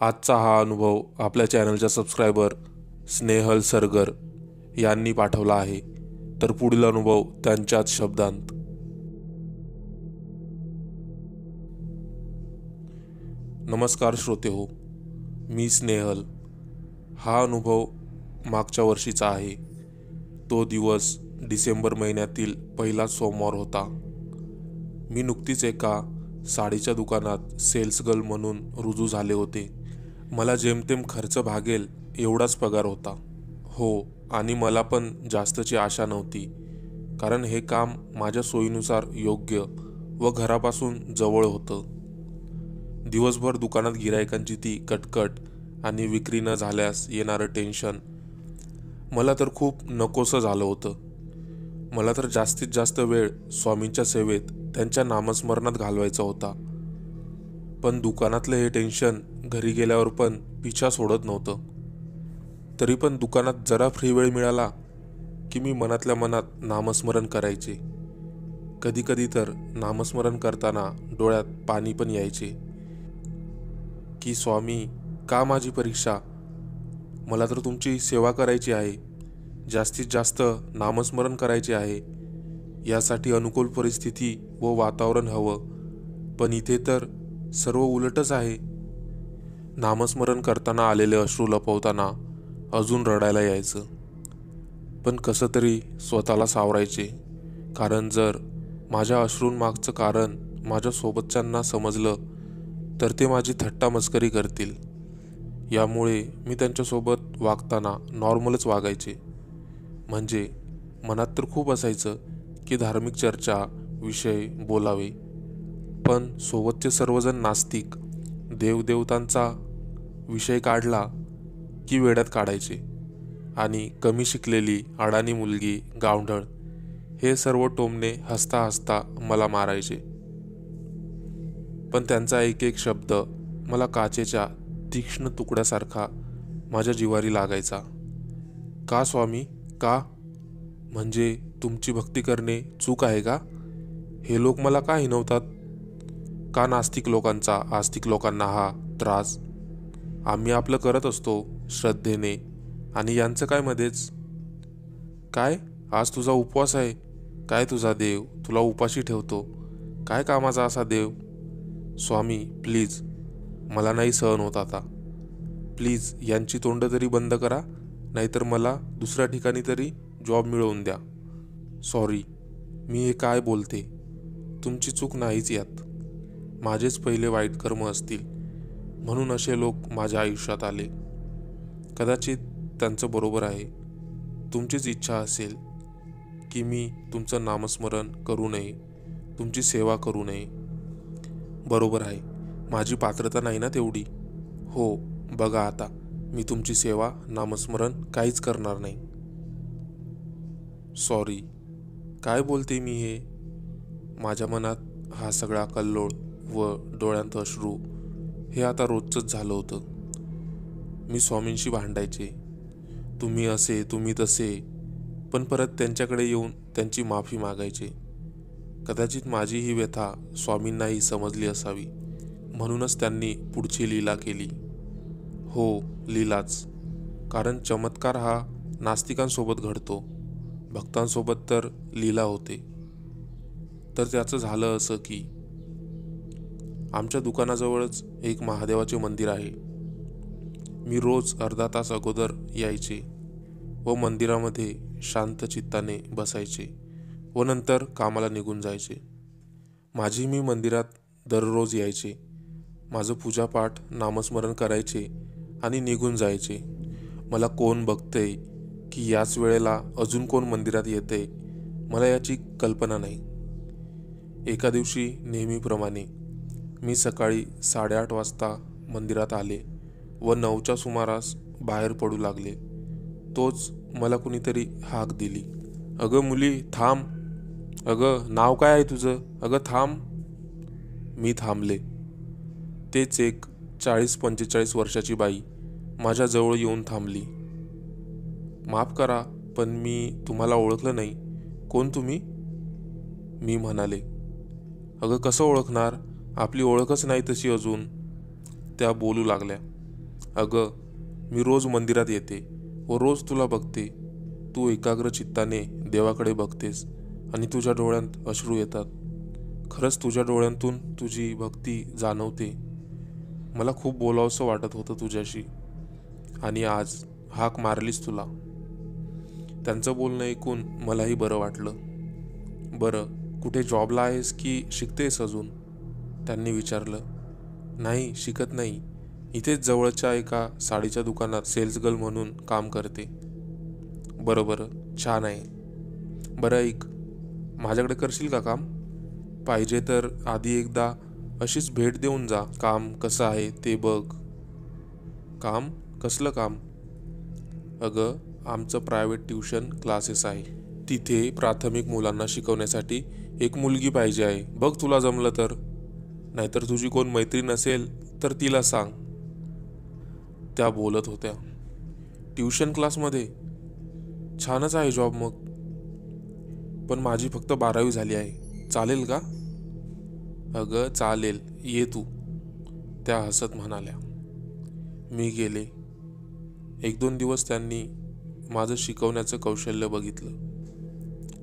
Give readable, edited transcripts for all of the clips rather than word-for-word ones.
आजचा हा अनुभव आपल्या चॅनलच्या सबस्क्रायबर स्नेहल सरगर यांनी पाठवला आहे, तर पुढील अनुभव त्यांच्याच शब्दांत. नमस्कार श्रोते हो, मी स्नेहल. हा अनुभव मागच्या वर्षीचा आहे. तो दिवस डिसेंबर महिन्यातील पहिला सोमवार होता. मी नुकतीच एका साडीच्या दुकानात सेल्स गर्ल म्हणून रुजू झाले होते. मला जेमतेम खर्च भागेल एवढाच पगार होता. हो, आणि मला पण जास्तची आशा नव्हती, कारण हे काम माझ्या सोयीनुसार योग्य व घरापासून जवळ होतं. दिवसभर दुकानात गिरायकांची ती कटकट आणि विक्री न झाल्यास येणारं टेन्शन मला तर खूप नकोसं झालं होतं. मला तर जास्तीत जास्त वेळ स्वामींच्या सेवेत त्यांच्या नामस्मरणात घालवायचा होता. पण दुकानातलं हे टेन्शन घरी गेल्यावर पण पिछा सोडत नव्हतं. तरी पण दुकानात जरा फ्री वेळ मिळाला की मी मनातल्या मनात नामस्मरण करायचे. कधी कधी तर नामस्मरण करताना डोळ्यात पाणी पण यायचे की स्वामी, का माझी परीक्षा? मला तर तुमची सेवा करायची आहे, जास्तीत जास्त नामस्मरण करायचे आहे. यासाठी अनुकूल परिस्थिती व वातावरण हवं, पण इथे तर सर्व उलटच आहे. नामस्मरण करताना आलेले अश्रू लपवताना अजून रडायला यायचं, पण कसं तरी स्वतःला सावरायचे. कारण जर माझ्या अश्रूंमागचं कारण माझ्या सोबतच्यांना समजलं तर ते माझी थट्टा मस्करी करतील. यामुळे मी त्यांच्यासोबत वागताना नॉर्मलच वागायचे. म्हणजे मनात तर खूप असायचं की धार्मिक चर्चा विषय बोलावे, पण सोबतचे सर्वजण नास्तिक, देवदेवतांचा विषय काढला की वेड्यात काढायचे. आणि कमी शिकलेली अडाणी मुलगी, गावढळ, हे सर्व टोमणे हसता हसता मला मारायचे. पण त्यांचा एक एक शब्द मला काचेच्या तीक्ष्ण तुकड्यासारखा माझ्या जिव्हारी लागायचा. का स्वामी, का? म्हणजे तुमची भक्ती करणे चूक आहे का? हे लोक मला का हिणवतात? का नास्तिक लोकांचा आस्तिक लोकांना हा त्रास? आम्ही आपलं करत असतो श्रद्धेने, आणि यांचं काय मध्येच? काय, आज तुझा उपवास आहे? काय तुझा देव तुला उपाशी ठेवतो? काय कामाचा असा देव? स्वामी प्लीज, मला नाही सहन होत आता. प्लीज यांची तोंड तरी बंद करा, नाहीतर मला दुसऱ्या ठिकाणी तरी जॉब मिळवून द्या. सॉरी, मी हे काय बोलते? तुमची चूक नाहीच यात. माझेच पहिले वाईट कर्म असतील, म्हणून असे लोक माझ्या आयुष्यात आले. कदाचित त्यांचं बरोबर आहे. तुमचीच इच्छा असेल की मी तुमचं नामस्मरण करू नये, तुमची सेवा करू नये. बरोबर आहे, माझी पात्रता नाही ना तेवढी. हो, बघा आता, मी तुमची सेवा नामस्मरण काहीच करणार नाही. सॉरी, काय बोलते मी हे? माझ्या मनात हा सगळा कल्लोळ व डोळ्यांत अश्रू हे आता रोजचंच झालं होतं. मी स्वामींशी भांडायचे, तुम्ही असे तुम्ही तसे, पण परत त्यांच्याकडे येऊन त्यांची माफी मागायचे. कदाचित माझी ही व्यथा स्वामींनाही समजली असावी, म्हणूनच त्यांनी पुढची लीला केली. हो, लीलाच. कारण चमत्कार हा नास्तिकांसोबत घडतो, भक्तांसोबत तर लीला होते. तर त्याचं झालं असं की आमच्या दुकानाजवळच एक महादेवाचे मंदिर आहे. मी रोज अर्धा तास अगोदर यायचे व मंदिरामध्ये शांत चित्ताने बसायचे व नंतर कामाला निघून जायचे. मी मंदिरात दररोज यायचे, माझं पूजापाठ नामस्मरण करायचे आणि निघून जायचे. मला कोण बघतंय की याच वेळेला अजून कोण मंदिरात येते, मला याची कल्पना नाही. एका दिवशी नेहमीप्रमाणे मी सकाळी 8:30 वाजता मंदिरात आले व 9च्या सुमारास बाहेर पडू लागले. तोच मला कुणीतरी हाक दिली, अगं मुली थांब, अगं नाव काय आहे तुझं, अगं थांब. मी थांबले. तेच एक 40-45 वर्षाची बाई माझ्याजवळ येऊन थांबली. माफ करा, पण मी तुम्हाला ओळखलं नाही. कोण तुम्ही? मी म्हणाले. अगं कसं ओळखणार, आपली ओळखच नाही तशी अजून. त्या बोलू लागल्या, अगं, मी रोज मंदिरात येते व रोज तुला बघते. तू एकाग्र चित्ताने देवाकडे बघतेस आणि तुझ्या डोळ्यात अश्रू येतात. खरंच तुझ्या डोळ्यांतून तुझी भक्ती जाणवते. मला खूप बोलावंसं वाटत होतं तुझ्याशी आणि आज हाक मारलीस तुला. त्यांचं बोलणं ऐकून मलाही बरं वाटलं. बरं, कुठे जॉबला आहेस की शिकतेस अजून? त्यांनी विचारलं. नाही, शिकत नाही. इथेच जवळच्या एका साडीच्या दुकानात सेल्स गर्ल म्हणून काम करते. बरं बरं, छान आहे. बरं ऐक, माझ्याकडे करशील का काम? पाहिजे तर आधी एकदा अशीच भेट देऊन जा. काम कसं आहे ते बघ. काम? कसलं काम? अगं, आमचं प्रायव्हेट ट्युशन क्लासेस आहे. तिथे प्राथमिक मुलांना शिकवण्यासाठी एक मुलगी पाहिजे आहे. बघ तुला जमलं तर. नाहीतर तुझी कोण मैत्रीण असेल तर तिला सांग. त्या बोलत होत्या. ट्युशन क्लासमध्ये? छानच आहे जॉब मग. पण माझी फक्त 12वी झाली आहे. चालेल का? अगं चालेल, ये तू, त्या हसत म्हणाल्या. मी गेले. 1-2 दिवस त्यांनी माझं शिकवण्याचं कौशल्य बघितलं.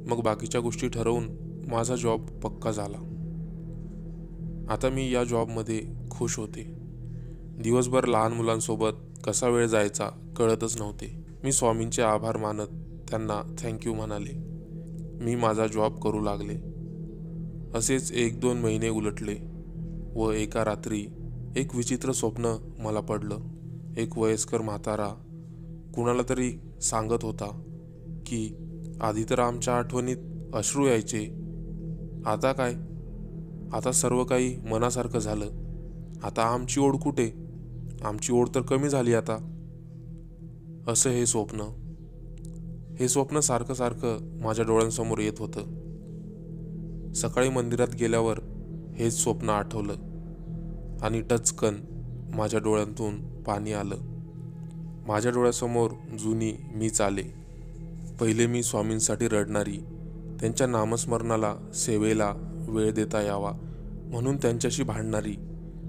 मग बाकीच्या गोष्टी ठरवून माझा जॉब पक्का झाला. आता मी या जॉबमध्ये खुश होते. दिवसभर लहान मुलांसोबत कसा वेळ जायचा कळतच नव्हते. मी स्वामींचे आभार मानत त्यांना थँक्यू म्हणाले. मी माझा जॉब करू लागले. असेच 1-2 महिने उलटले व एका रात्री एक विचित्र स्वप्न मला पडलं. एक वयस्कर म्हातारा कुणाला तरी सांगत होता की आधी तर आमच्या आठवणीत अश्रू यायचे, आता काय? आता सर्व काही मनासारखं झालं. आता आमची ओढ कुठे? आमची ओढ तर कमी झाली आता. असं हे स्वप्न सारखं सारखं माझ्या डोळ्यांसमोर येत होतं. सकाळी मंदिरात गेल्यावर हेच स्वप्न आठवलं आणि टचकन माझ्या डोळ्यांतून पाणी आलं. माझ्या डोळ्यासमोर जुनी मीच आले. पहिले मी स्वामींसाठी रडणारी, त्यांच्या नामस्मरणाला सेवेला वेळ देता यावा म्हणून त्यांच्याशी भांडणारी,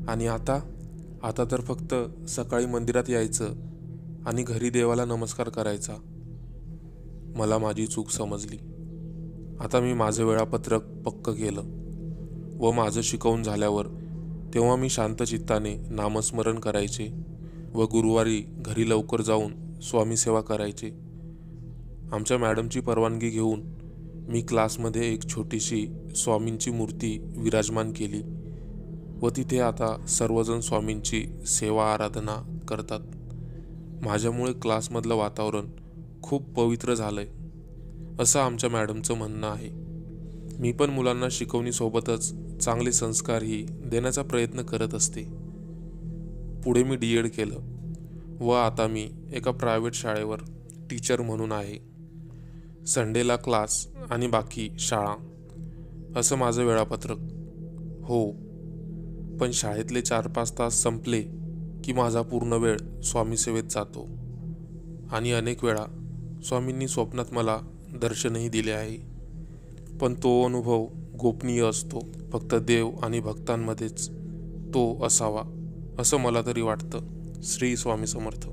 आणि आता तर फक्त सकाळी मंदिरात यायचं आणि घरी देवाला नमस्कार करायचा. मला माझी चूक समजली. आता मी माझं वेळापत्रक पक्क केलं व माझं शिकवून झाल्यावर तेव्हा मी शांत चित्ताने नामस्मरण करायचे व गुरुवारी घरी लवकर जाऊन स्वामी सेवा करायचे. आमच्या मॅडमची परवानगी घेऊन मी क्लासमध्ये एक छोटीशी स्वामींची मूर्ती विराजमान केली व तिथे आता सर्वजण स्वामींची सेवा आराधना करतात. माझ्यामुळे क्लासमधलं वातावरण खूप पवित्र झालंय, असं आमच्या मॅडमचं म्हणणं आहे. मी पण मुलांना शिकवणीसोबतच चांगले संस्कारही देण्याचा प्रयत्न करत असते. पुढे मी D.Ed केलं व आता मी एका प्रायव्हेट शाळेवर टीचर म्हणून आहे. संडेला क्लास आणि बाकी शाळा, असं माझं वेळापत्रक. हो, पण शाळेतले 4-5 तास संपले की माझा पूर्ण वेळ स्वामी सेवेत जातो. आणि अनेक वेळा स्वामींनी स्वप्नात मला दर्शनही दिले आहे. पण तो अनुभव गोपनीय असतो. फक्त देव आणि भक्तांमध्येच तो असावा, असं मला तरी वाटतं. श्री स्वामी समर्थ.